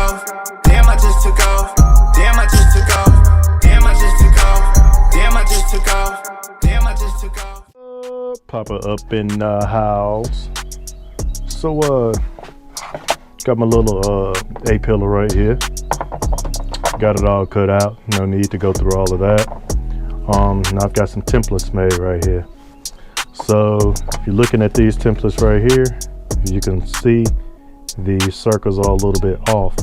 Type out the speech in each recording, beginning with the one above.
off. Damn, I just took off. Damn, I just took off. Damn, I just took off. Damn, I just took off. Damn, I just took off. Papa up in the house. So got my little A-pillar right here. Got it all cut out. No need to go through all of that. Now I've got some templates made right here. So if you're looking at these templates right here, you can see the circles are a little bit off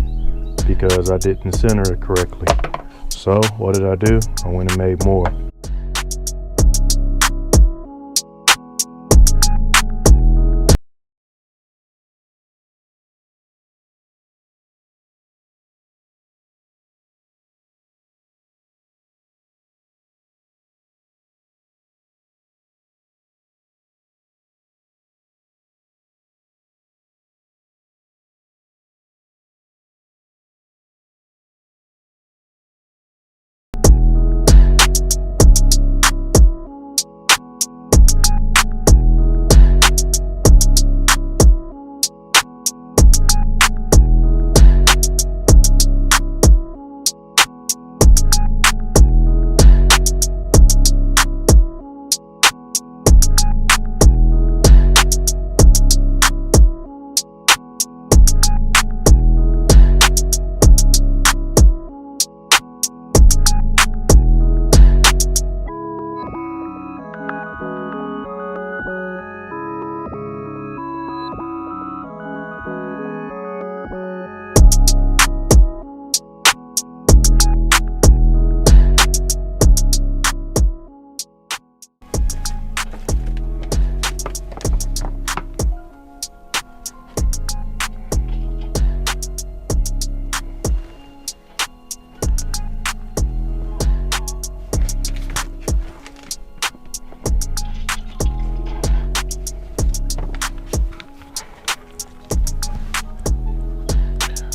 because I didn't center it correctly. So what did I do? I went and made more.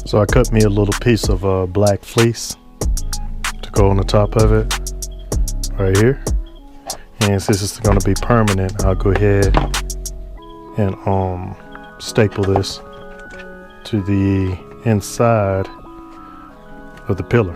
So I cut me a little piece of black fleece to go on the top of it right here. And since it's going to be permanent, I'll go ahead and staple this to the inside of the pillar.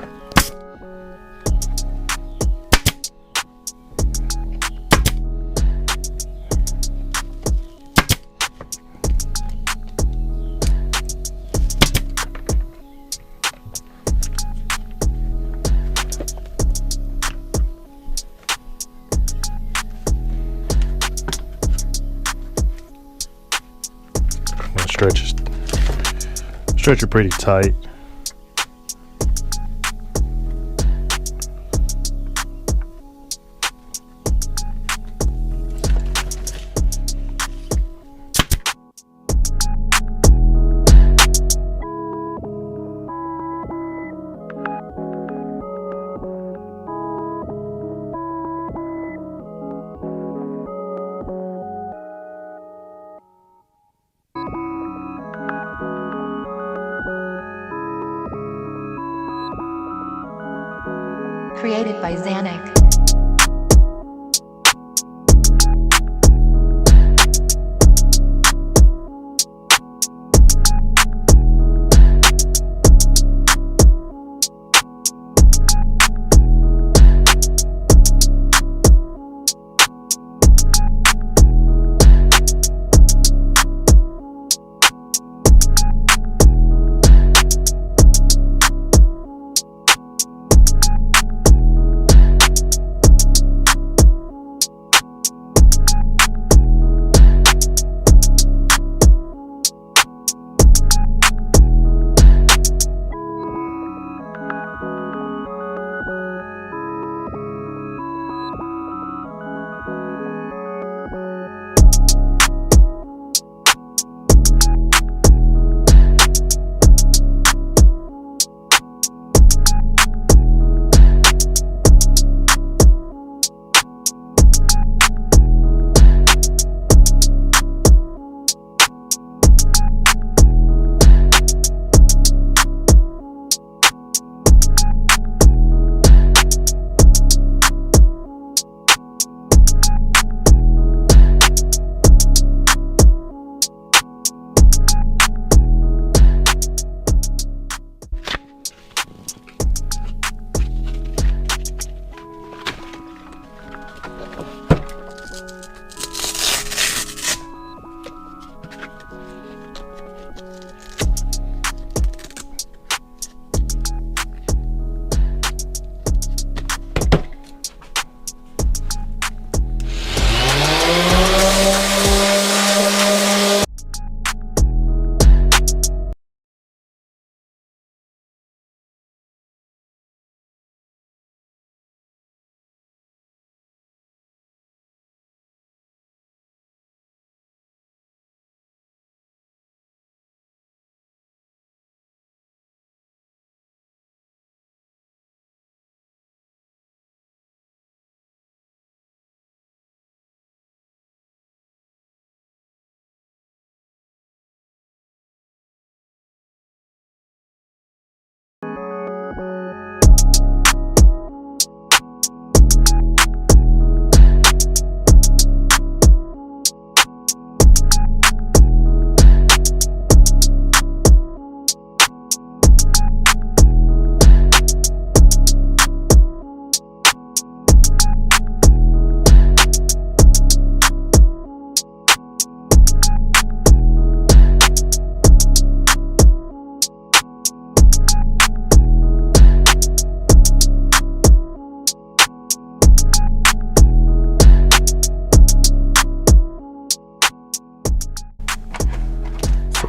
Stretch it pretty tight. Created by Zanuck.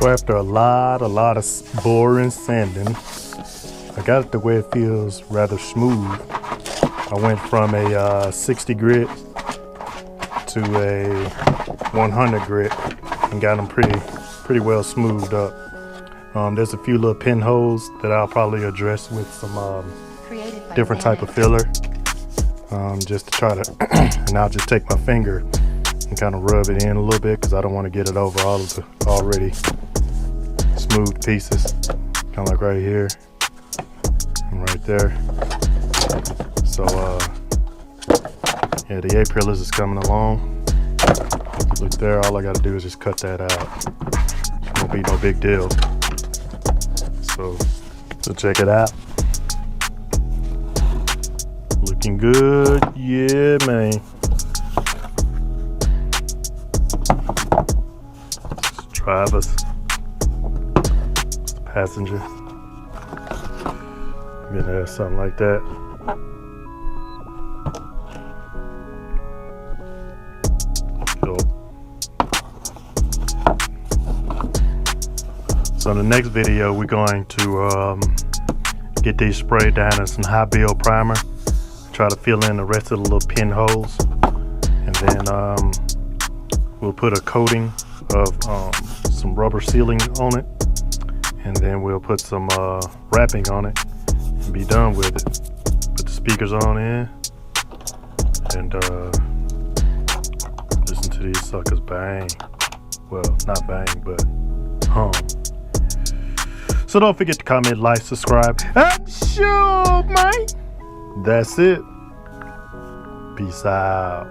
So after a lot of boring sanding, I got it the way it feels rather smooth. I went from a 60 grit to a 100 grit and got them pretty well smoothed up. There's a few little pinholes that I'll probably address with some different type of filler, just to try to, and I'll just take my finger and kind of rub it in a little bit because I don't want to get it over all of the already smooth pieces, kind of like right here and right there. So yeah, the A-pillars is coming along. Look there, all I got to do is just cut that out. Won't be no big deal. So check it out. Looking good, yeah, man. Drivers, the passenger. Gonna have something like that. Cool. So in the next video, we're going to get these sprayed down in some high build primer. Try to fill in the rest of the little pinholes, and then we'll put a coating of some rubber sealing on it, and then we'll put some wrapping on it and be done with it. Put the speakers on in and listen to these suckers bang. Well, not bang, but hum. So don't forget to comment, like, subscribe, and shoot, man. That's it. Peace out.